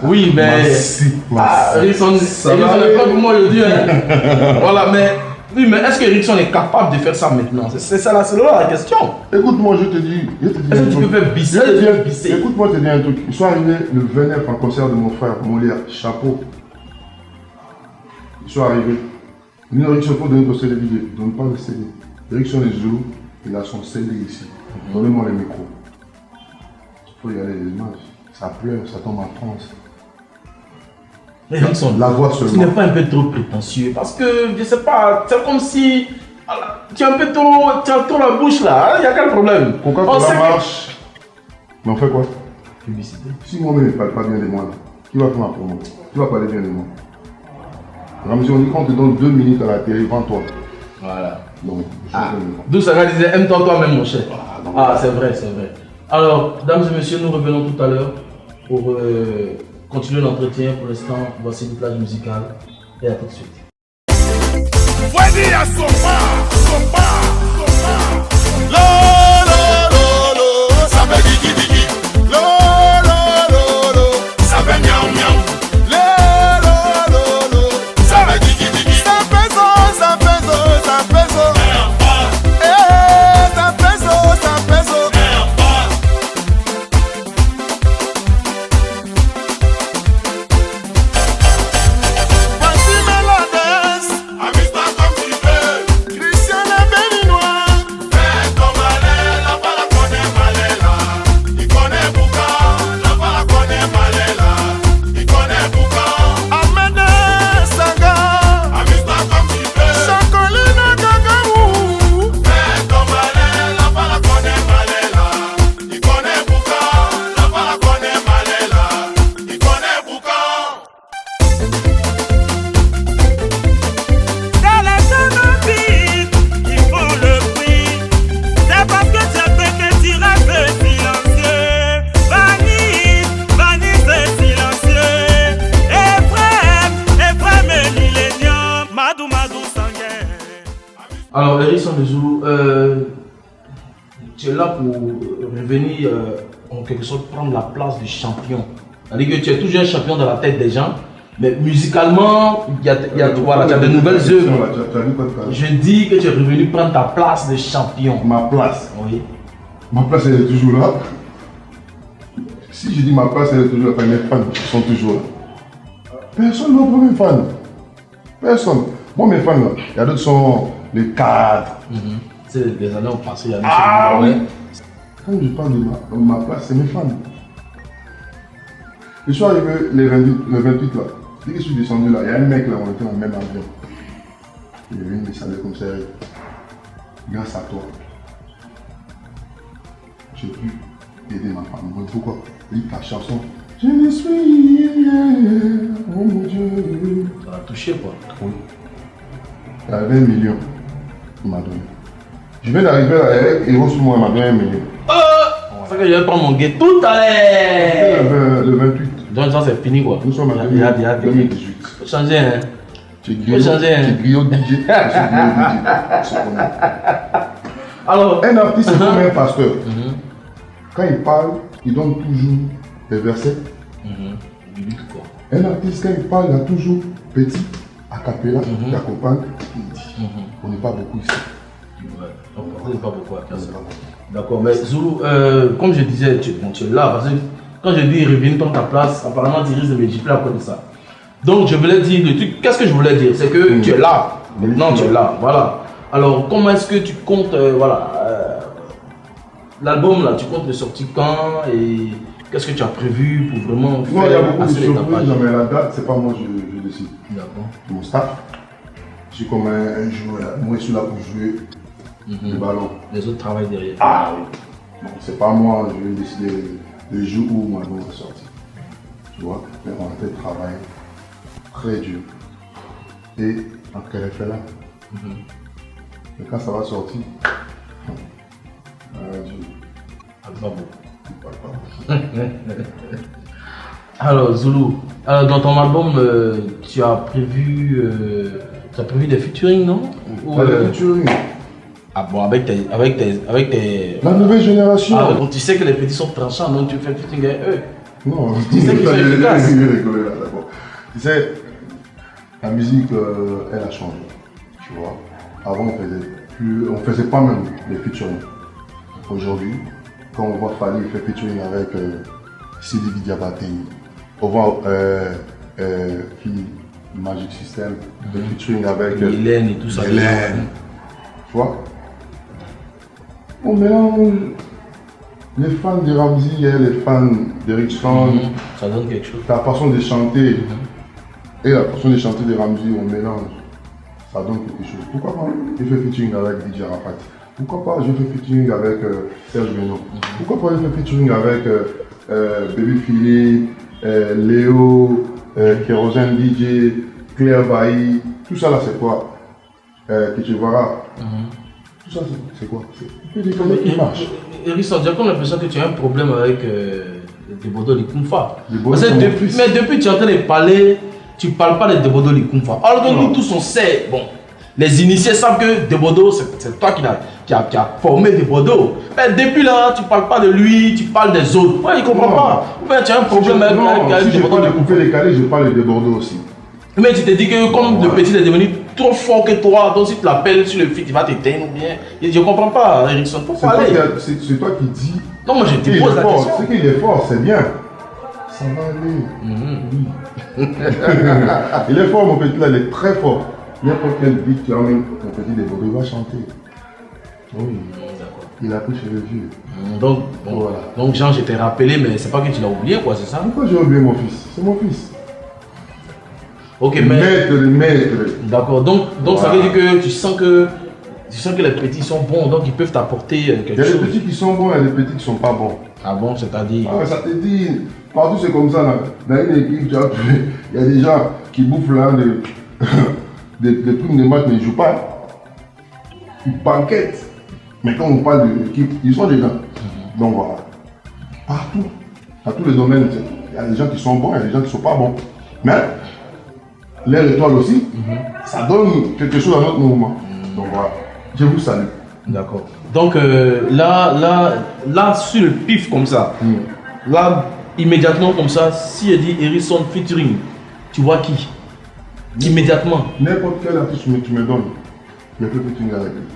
S3: Oui, mais. Erickson n'est pas pour moi le dieu. Voilà, mais. Oui, mais est-ce que Erickson est capable de faire ça maintenant? C'est ça la question.
S2: Écoute-moi, je te dis.
S3: Est-ce que tu peux faire bisser?
S2: Écoute-moi, je te dis un truc. Ils sont arrivés le 29 en concert de mon frère, Molière, chapeau. Ils sont arrivés. Nous, Erickson, il faut donner ton CD vidéo. Il ne donne pas le CD. Erickson est Zoulou, il a son CD ici. Donnez-moi le micro. Il faut regarder les images. Ça pleure, ça tombe en transe.
S3: Erickson,
S2: la voix seulement.
S3: Tu n'es pas un peu trop prétentieux? Parce que, je sais pas, c'est comme si tu as un peu trop, tu as trop la bouche là. Il n'y a quel problème?
S2: Pourquoi ça marche? Mais on fait quoi?
S3: Publicité.
S2: Si moi-même ne parle pas bien de moi, là, qui va faire ma promo? Qui va parler bien de moi? Ramzi, on dit qu'on te donne 2 minutes à la télé, vends-toi.
S3: Voilà.
S2: Donc,
S3: d'où ça disait, aime-toi toi-même, mon cher. C'est vrai, c'est vrai. Alors, dames et messieurs, nous revenons tout à l'heure pour continuer l'entretien. Pour l'instant, voici une plage musicale et à tout de suite.
S4: Ça fait digi digi. Ça fait miaou miaou.
S3: Alors, Erickson de Zoulou, tu es là pour revenir en quelque sorte prendre la place de champion. C'est-à-dire que tu es toujours un champion dans la tête des gens, mais musicalement, il y a de nouvelles œuvres. Je dis que tu es revenu prendre ta place de champion.
S2: Ma place?
S3: Oui.
S2: Ma place, elle est toujours là. Si je dis ma place, elle est toujours là, mes fans sont toujours là. Personne n'a pas mes fans. Personne. Moi, mes fans, là, il y a d'autres qui sont les cadres.
S3: C'est les années ont passé, il y a des
S2: oui. Quand je parle de ma place, c'est mes fans. Je suis arrivé le 28 là. Dès que je suis descendu là, il y a un mec là, on était dans le même avion. Il est venu me saluer comme ça. Grâce à toi, j'ai pu aider ma femme. Pourquoi? Il dit ta chanson. Je ne suis rien, oh mon Dieu.
S3: Ça a touché quoi?
S2: Oui. Il y a 20 millions. Il m'a donné. Je viens d'arriver là, et Héros sur moi, il m'a donné 1 million.
S3: C'est que je vais prendre mon guet tout à l'heure.
S2: Le 28.
S3: Donc ça c'est fini quoi.
S2: Nous sommes en 2018.
S3: Faut changer hein.
S2: Tu es griot DJ. Je suis griot DJ. On se connaît.
S3: Alors,
S2: Un artiste, c'est comme un pasteur. Quand il parle, il donne toujours des versets. Un artiste, quand il parle, il a toujours petit, a cappella, il accompagne, il dit. On n'est pas beaucoup ici.
S3: Ouais. On n'est pas beaucoup à faire ça. D'accord, mais Zulu, comme je disais, tu es là, parce que quand je dis reviens dans ta place, apparemment tu risques de me gifler après ça. Donc je voulais dire le truc, qu'est-ce que je voulais dire? C'est que tu es là, maintenant tu es là, voilà. Alors comment est-ce que tu comptes, l'album là, tu comptes le sortir quand et qu'est-ce que tu as prévu pour vraiment faire?
S2: Non, il y a beaucoup de surprises, mais la date, c'est pas moi je décide.
S3: D'accord.
S2: Mon staff, je suis comme un joueur, moi je suis là pour jouer le ballon.
S3: Les autres travaillent derrière.
S2: Ah oui. Donc c'est pas moi, je vais décider le jour où mon album va sortir. Tu vois, mais on a fait travail très dur. Et en quel effet là. Et quand ça va sortir,
S3: Alors Zulu, dans ton album, tu as prévu des featuring, non?
S2: Des featuring.
S3: Ah bon, avec tes...
S2: La nouvelle génération.
S3: Ah, donc tu sais que les petits sont tranchants, donc tu fais featuring avec eux.
S2: Non,
S3: Tu sais qu'ils sont efficaces.
S2: Tu sais, la musique, elle a changé. Tu vois, avant on faisait pas même les featuring. Aujourd'hui, quand on voit Fally faire featuring avec Sidi Diabaté, on voit Magic System, le featuring avec
S3: Hélène et tout ça.
S2: Hélène. Tu vois, on mélange les fans de Ramzy et les fans d'Erickson.
S3: Ça donne quelque chose.
S2: La façon de chanter et la façon de chanter de Ramzy, on mélange. Ça donne quelque chose. Pourquoi pas je fais featuring avec DJ Arafat? Pourquoi pas je fais featuring avec Serge Benoît? Pourquoi pas je fais featuring avec Baby Philippe, Léo, Kérosène DJ, Claire Bailly? Tout ça là c'est quoi? Que tu verras. Tout ça c'est quoi? C'est des choses qui marchent.
S3: Erickson, j'ai comme l'impression que tu as un problème avec Debodo Likumfa. Mais depuis que tu es en train de parler, tu ne parles pas de Debodo Likumfa. Alors que nous tous on sait, bon, les initiés savent que Debodo, c'est toi qui a formé Debodo. Mais depuis là, tu ne parles pas de lui, tu parles des autres. Ouais, il ne comprend pas. Ouais, tu as un problème avec
S2: si je parle de couper les calés, je parle de Bordeaux aussi.
S3: Mais tu te dis que comme le petit est devenu trop fort que toi, donc si tu l'appelles sur le feed, il va t'éteindre ou bien. Je ne comprends pas, Erickson, faut parler.
S2: C'est toi qui dis.
S3: Non, moi je te pose la question.
S2: C'est qu'il est fort, c'est bien. Ça va aller. Il est fort, mon petit là, il est très fort. N'importe quel beat tu emmènes, mon petit de Bordeaux, il va chanter. Oui, d'accord. Il a pris chez le vieux.
S3: Donc, bon, voilà. Donc Jean, je t'ai rappelé, mais c'est pas que tu l'as oublié, quoi, c'est ça?
S2: Pourquoi j'ai oublié mon fils? C'est mon fils.
S3: Ok, mais.
S2: Maître.
S3: D'accord, donc voilà. Ça veut dire que tu sens que les petits sont bons, donc ils peuvent t'apporter quelque chose.
S2: Il y a des petits qui sont bons et des petits qui ne sont pas bons.
S3: Ah bon, c'est-à-dire?
S2: Ah, ça te dit, partout c'est comme ça là. Dans une équipe, tu vois, il y a des gens qui bouffent là des trucs de match, mais ils ne jouent pas. Ils banquettent. Mais quand on parle de l'équipe, ils sont dedans. Donc voilà. Partout, dans tous les domaines, il y a des gens qui sont bons et des gens qui ne sont pas bons. Mais l'air étoile aussi, ça donne quelque chose à notre mouvement. Donc voilà, je vous salue.
S3: D'accord. Donc là, sur le pif comme ça, là, immédiatement comme ça, si elle dit Erickson featuring, tu vois qui? Immédiatement.
S2: N'importe quel artiste tu me donnes, je peux featuring avec lui.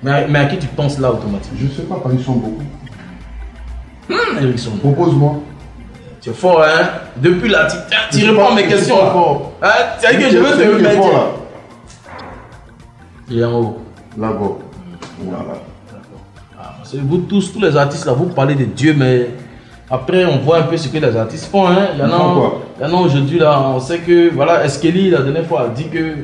S3: Mais à qui tu penses là automatiquement?
S2: Je ne sais pas, parce qu'ils sont beaucoup.
S3: Erickson.
S2: Propose-moi.
S3: Tu es fort, hein? Depuis là, tu réponds à mes questions. Hein? C'est que je veux te mettre. Il est en haut.
S2: Là-bas. Voilà.
S3: Vous tous les artistes là, vous parlez de Dieu, mais après on voit un peu ce que les artistes font. Hein? Il y en a aujourd'hui là, on sait que voilà, Eskeli la dernière fois a dit que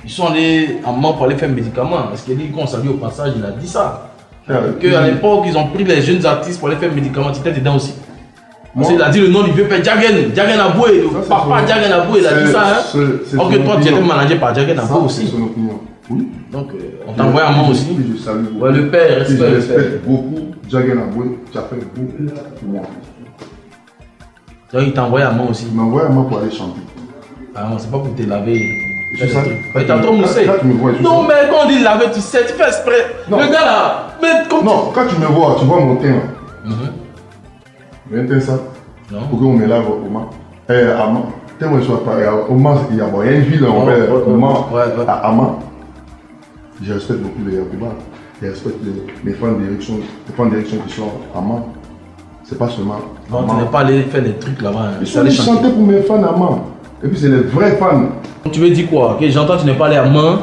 S3: ils sont allés en Mans pour aller faire un médicament. Eskeli, quand on salue au passage, il a dit ça. Qu'à l'époque, ils ont pris les jeunes artistes pour aller faire un médicament, tu étais dedans aussi. Parce qu'il a dit le nom du vieux père Djagen Aboué, papa Djagen Aboué, il a dit ça. Hein? Alors que toi, tu étais managé par Djagen Aboué aussi.
S2: C'est son opinion. Oui.
S3: Donc, on t'envoie à moi aussi.
S2: Je salue beaucoup.
S3: Ouais, le père, respect.
S2: Je respecte beaucoup Djagen Aboué, tu as fait beaucoup pour moi.
S3: Donc, il t'a envoyé à moi aussi.
S2: Il m'a envoyé à moi pour aller chanter.
S3: Ah non, c'est pas pour te laver.
S2: Je suis sale.
S3: Mais t'as trop moussé.
S2: Quand tu me vois, je suis
S3: Non,
S2: sale.
S3: mais quand on dit laver, tu sais, tu fais exprès.
S2: Non.
S3: Le gars là, mais comme
S2: Non, quand tu me vois, tu vois mon teint. Un teint sale.
S3: Non.
S2: Pour qu'on me lave au Mans. À Mans. Tellement je sois pas. Au Mans, il y a une ville, on fait au Mans. À Mans. Je respecte beaucoup les Yacouba. Je respecte les fans d'érection qui sont à Mans. C'est pas seulement.
S3: Non, tu n'es pas allé faire des trucs là-bas.
S2: Je suis allé chanter pour mes fans à Mans. Et puis c'est les vrais fans.
S3: Tu veux dire quoi? Que j'entends que tu n'es pas allé à Mans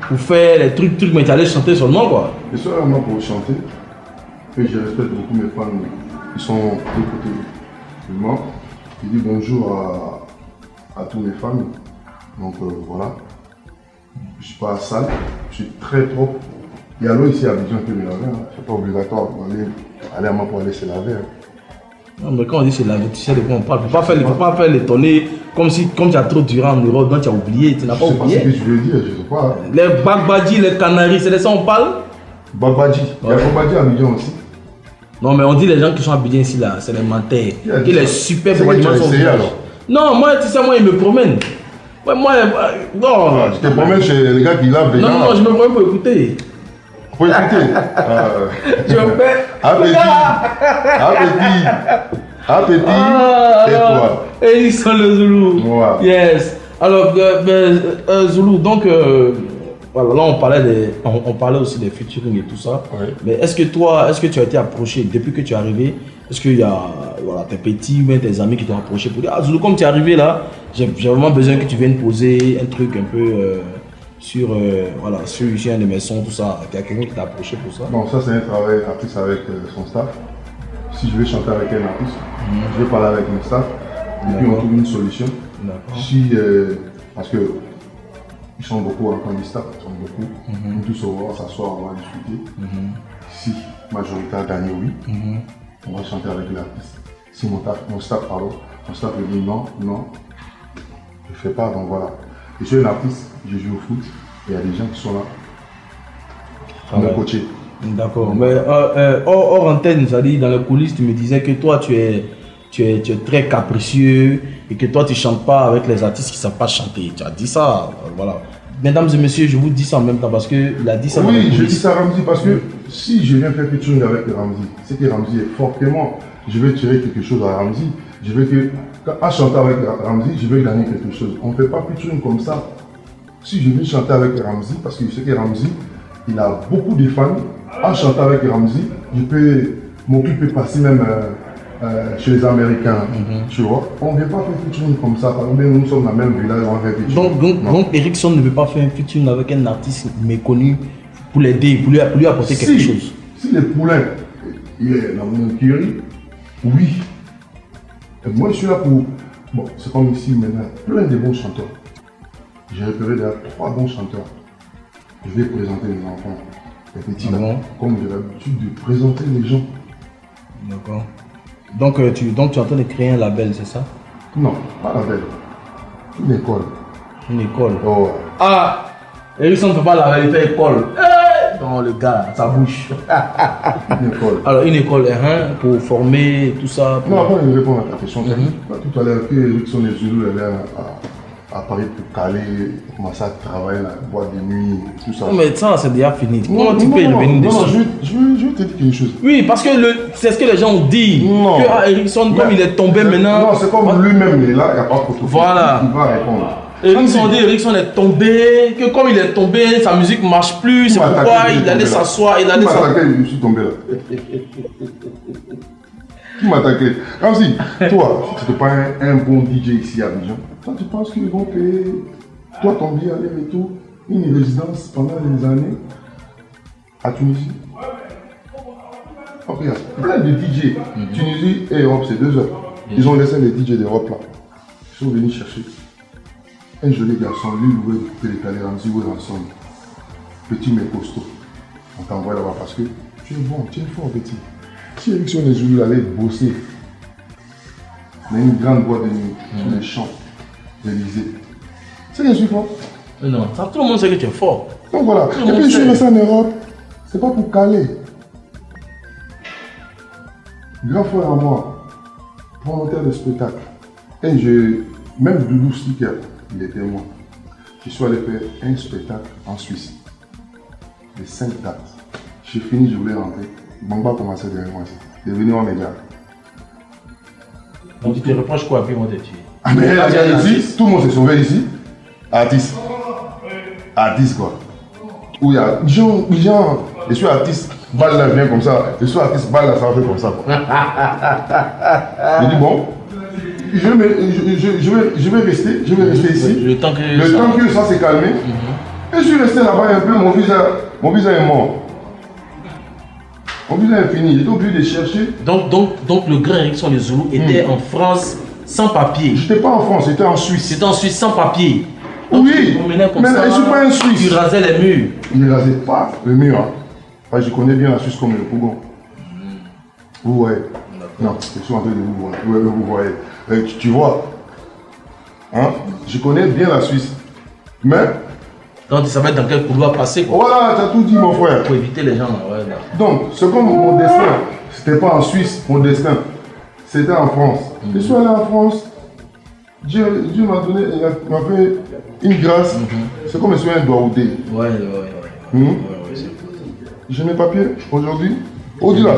S3: pour faire les trucs, mais tu allais chanter seulement quoi.
S2: Je suis allé à Mans pour chanter. Et je respecte beaucoup mes fans qui sont de côté de Mans. Je dis bonjour à tous mes fans. Donc voilà. Je ne suis pas sale, je suis très propre. Il y a l'eau ici à Abidjan qui peut me laver. Hein. Ce n'est pas obligatoire aller à Mans pour aller se laver. Hein.
S3: Non, mais quand on dit c'est laver, tu sais de quoi on parle. Il ne faut pas faire l'étonner comme tu as trop duré en Europe, donc tu as oublié. Tu n'as pas oublié.
S2: Je sais pas ce que je veux dire, je ne sais pas.
S3: Les Bagbadji, les Canaries, c'est de ça qu'on parle?
S2: Bagbadji. Il y a Bagbadji à Abidjan aussi.
S3: Non, mais on dit les gens qui sont à Abidjan ici, là, c'est les menteurs.
S2: Qui
S3: les super
S2: c'est que tu as essayé alors?
S3: Non, moi, tu sais, moi, ils me promènent. Ouais, moi, non.
S2: Tu te promènes chez les gars qui lavent les gens.
S3: Non, je me promène pour écouter.
S2: Pour écouter.
S3: Je me fais.
S2: Appétit. Et toi.
S3: Et ils sont le Zoulou.
S2: Wow.
S3: Yes. Alors, Zoulou, donc, voilà, là, on parlait aussi des featuring et tout ça.
S2: Ouais.
S3: Mais est-ce que tu as été approché depuis que tu es arrivé? Est-ce qu'il y a tes petits ou même tes amis qui t'ont approché pour dire ah Zoulou, comme tu es arrivé là, j'ai vraiment besoin que tu viennes poser un truc un peu sur un de mes sons, tout ça. Il y a quelqu'un qui t'a approché pour ça?
S2: Bon, ça c'est un travail artiste avec son staff. Si je vais chanter avec un artiste, je vais parler avec mon staff et puis on trouve une solution. Si, parce que ils sont beaucoup en du staff, ils sont beaucoup. Nous tous on va s'asseoir, on va discuter. Si majorité a gagné, oui, on va chanter avec l'artiste. Si mon staff me dit non, je ne fais pas, donc voilà. Je suis un artiste, je joue au foot, et il y a des gens qui sont là pour me coacher.
S3: D'accord, mais hors antenne, c'est-à-dire dans les coulisses, tu me disais que toi tu es très capricieux et que toi tu chantes pas avec les artistes qui ne savent pas chanter. Tu as dit ça, voilà. Mesdames et messieurs, je vous dis ça en même temps parce qu'il a dit ça.
S2: Oui, je dis ça à Ramzi parce que si je viens faire featuring avec Ramzi, c'est que Ramzi est fort que moi. Je vais tirer quelque chose à Ramzi. Je veux que, à chanter avec Ramzi, je vais gagner quelque chose. On ne fait pas featuring comme ça. Si je viens chanter avec Ramzi, parce que je sais que Ramzi, il a beaucoup de fans. À chanter avec Ramzi, je peux m'occuper passer même chez les Américains, tu vois. On ne vient pas faire featuring comme ça, parce que nous sommes dans le même village, on fait featuring.
S3: Donc Erickson ne veut pas faire un featuring avec un artiste méconnu pour l'aider, pour lui apporter quelque chose.
S2: Si le poulain, il est dans mon écurie, oui. Et moi je suis là pour... Bon, c'est comme ici maintenant, plein de bons chanteurs. J'ai repéré déjà 3 bons chanteurs. Je vais présenter les enfants. Les petits là, comme j'ai l'habitude de présenter les gens.
S3: D'accord. Donc tu es en train de créer un label, c'est ça?
S2: Non, pas label. Une école.
S3: Une école.
S2: Oh.
S3: Ah, Erickson ne peut pas la il fait école. Non, le gars, ça bouge.
S2: Une école.
S3: Alors, une école pour former tout ça.
S2: Non, après, je réponds à ta question. Tout à l'heure, que Erickson et Zoulou allaient à Paris pour caler, commencer à travailler dans la boîte de nuit, tout ça.
S3: Non, mais ça, c'est déjà fini. Comment tu peux revenir dessus?
S2: Non, je vais te dire quelque chose.
S3: Oui, parce que c'est ce que les gens ont dit.
S2: Non.
S3: Que Erickson, comme il est tombé maintenant.
S2: Non, c'est comme lui-même, il est là, il n'y a pas de photo.
S3: Voilà.
S2: Il va répondre.
S3: Erickson est tombé, que comme il est tombé, sa musique ne marche plus, c'est pourquoi il allait s'asseoir, il allait s'asseoir.
S2: Je suis tombé là. Qui m'a attaqué? Comme si, toi, si tu n'es pas un bon DJ ici à Abidjan, toi tu penses qu'ils vont payer, toi ton billet aller et tout, une résidence pendant des années à Tunisie? Ok, plein de DJ, Tunisie et Europe, c'est 2 heures. Ils ont laissé les DJ d'Europe là. Ils sont venus chercher un joli garçon, lui, il veut couper les calés, Ramzi, où ensemble. Petit mais costaud. On t'envoie là-bas parce que tu es bon, tu es fort, petit. Si Erickson et Zoulou allaient bosser dans une grande boîte de nuit, sur les champs d'Élysée, c'est que je suis fort.
S3: Non, ça, tout le monde sait que tu es fort.
S2: Donc voilà. Et puis je suis resté en Europe, c'est pas pour caler. Grand frère à moi, promoteur de spectacle. Et même Doudou Sticker, il était moi. Je suis allé faire un spectacle en Suisse. Les 5 dates. J'ai fini, je voulais rentrer. Bamba commençait derrière moi. Il est venu en média.
S3: Donc tu te reproches quoi, puis moi de tuer?
S2: Ah mais ici, tout le monde s'est sauvé ici. Artiste. Artiste quoi. Où il y a genre, je suis artiste, balle là vient comme ça. Je suis artiste, balle là ça fait comme ça quoi. Je dis bon, je vais rester ici.
S3: Le temps que
S2: ça s'est calmé. Et je suis resté là-bas un peu, mon visa est mort. Mon visa est fini, j'étais obligé de chercher.
S3: Donc le grand Erickson Les Zoulous était en France sans papier.
S2: J'étais pas en France, j'étais en Suisse.
S3: C'était en Suisse sans papier. Donc,
S2: oui, mais je suis pas un Suisse.
S3: Tu rasais les murs.
S2: Il ne rasait pas le mur. Hein. Enfin, je connais bien la Suisse comme le Pougon. Vous voyez. Non, je suis en train de vous voir. Vous voyez. Tu vois. Hein? Je connais bien la Suisse. Mais.
S3: Donc tu savais dans quel couloir passer quoi.
S2: Voilà, tu as tout dit mon frère.
S3: Pour éviter les gens. Ouais, là.
S2: Donc, c'est comme mon destin. C'était pas en Suisse, mon destin. C'était en France. Je suis allé en France. Dieu m'a donné, il m'a fait une grâce. C'est comme si un doigt au dé.
S3: Ouais.
S2: J'ai mes papiers aujourd'hui. Au-delà,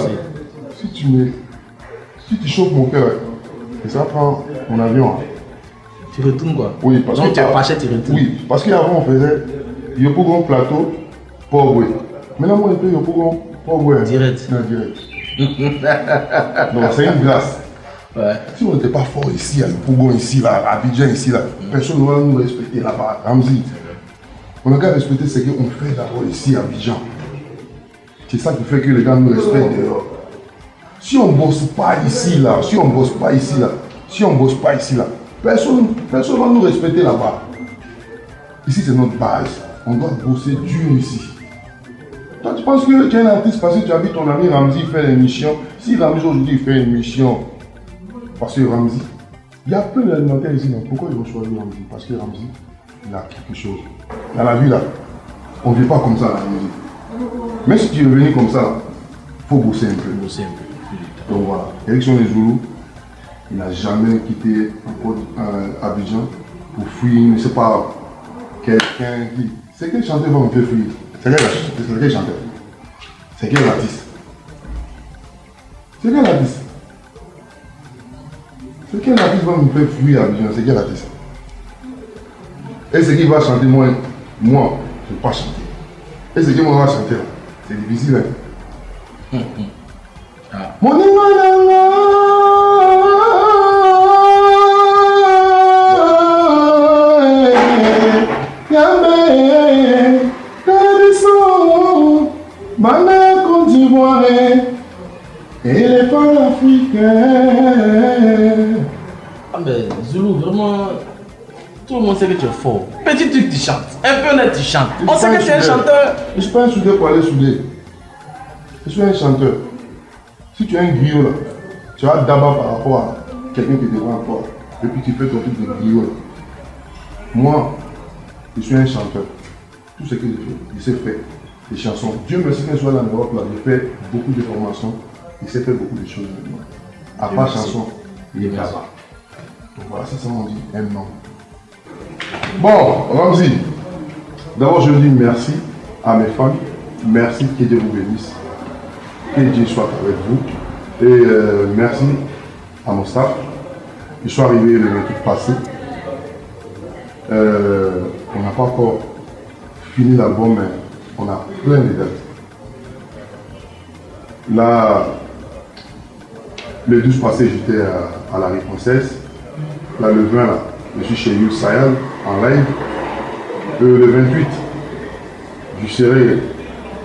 S2: si tu chauffes mon cœur, et ça prend mon avion.
S3: Tu retournes quoi?
S2: Oui, parce
S3: donc
S2: que.
S3: tu as pas acheté, tu retournes.
S2: Oui, parce qu'avant on faisait Yopougon plateau, Port-Boué. Maintenant, on fait Yopougon, Port-Boué.
S3: Direct.
S2: Non, direct. Donc, c'est une grâce.
S3: Ouais.
S2: Si on n'était pas fort ici, à Yopougon, ici, là, à Abidjan, ici, là, personne ne va nous respecter là-bas. Ramzi, on a qu'à respecter ce qu'on fait d'abord ici à Abidjan. C'est ça qui fait que les gens nous respectent dehors. Si on ne bosse pas ici, là, si on ne bosse pas ici, là, personne ne va nous respecter là-bas. Ici, c'est notre base. On doit bosser dur ici. Toi, tu penses que tu es un artiste parce que tu as vu ton ami Ramzi faire l'émission. Si Ramzi aujourd'hui fait une émission, parce que Ramzi, il y a plein d'alimentaires ici. Donc pourquoi ils vont choisir Ramzi? Parce que Ramzi, il a quelque chose. Dans la vie, là, on ne vit pas comme ça, la musique. Mais si tu es venu comme ça, il faut bosser un peu. Donc voilà, Erickson Les Zoulous, il n'a jamais quitté Abidjan pour fuir, je ne sais pas, quelqu'un qui... C'est quel chanteur va me faire fuir? C'est quel chanteur? C'est quel artiste? C'est quel artiste? C'est quel artiste va me faire fuir Abidjan? C'est quel artiste? Et ce qui va chanter, moi, je ne peux pas chanter. Et ce qui va chanter, c'est difficile. Hein? Mon éléphant africain.
S3: Ah mais Zoulou, vraiment, tout le monde sait que tu es fort. Petit truc, tu chantes. Un peu net, tu chantes. On sait que tu es un chanteur.
S2: Je ne suis pas un soudeur pour aller souder. Je suis un chanteur. Si tu es un griot là, tu as d'abord par rapport à quelqu'un qui est devant toi. Et puis tu fais ton truc de griot. Moi, je suis un chanteur. Tout ce que je sais faire, des chansons. Dieu merci que je sois dans l'Europe là, j'ai fait beaucoup de formations. Il sait faire beaucoup de choses avec moi. À part chanson, il est là-bas. Donc voilà, c'est ça on dit un nom. Bon, Ramzi, d'abord je dis merci à mes fans. Merci, que Dieu vous bénisse. Que Dieu soit avec vous. Et merci à mon staff. Je suis arrivé le 28 passé. On n'a pas encore fini l'album, mais on a plein de dates. Là, le 12 passé, j'étais à la Rue Française. Là, le 20, là, je suis chez You Sayal en live. Le 28, je serai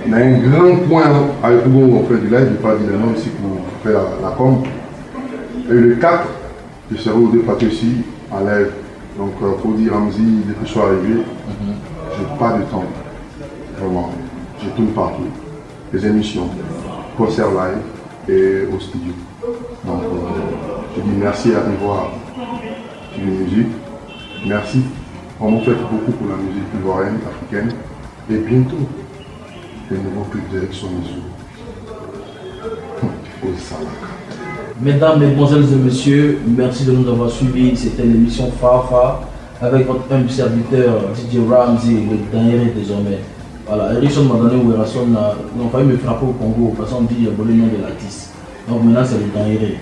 S2: dans un grand point avec où on fait du live. Je n'ai pas dit le nom ici pour faire la com. Et le 4, je serai au départ ici en live. Donc, pour dire Ramzi, dès que je suis arrivé, je n'ai pas de temps. Vraiment, je tourne partout. Les émissions, concerts live et au studio. Donc, je dis merci à Ivoire de la musique. Merci. Vraiment, faites beaucoup pour la musique ivoirienne, africaine. Et bientôt, le nouveau clip d'Erickson Les Zoulous.
S3: Mesdames, Mesdemoiselles et Messieurs, merci de nous avoir suivis. C'était l'émission Fafa avec votre humble serviteur DJ Ramsey, le dernier désormais. Voilà, Erickson m'a donné Werrason, on a failli me frapper au Congo, parce qu'on dit le nom de l'artiste. Donc maintenant c'est le dernier.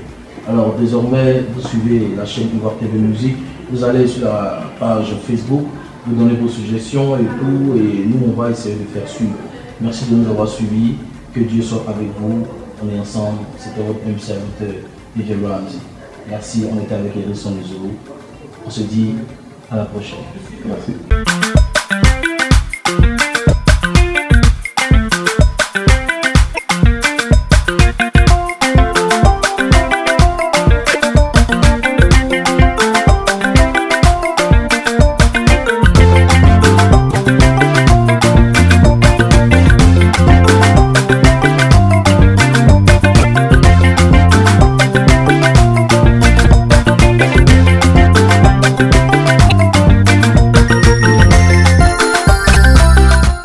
S3: Alors désormais, vous suivez la chaîne Ivoire TV Musique, vous allez sur la page Facebook, vous donnez vos suggestions et tout, et nous on va essayer de faire suivre. Merci de nous avoir suivis, que Dieu soit avec vous, on est ensemble, c'était votre même serviteur DJ Ramsey. Merci, on était avec Erickson Zulu. On se dit à la prochaine.
S2: Merci.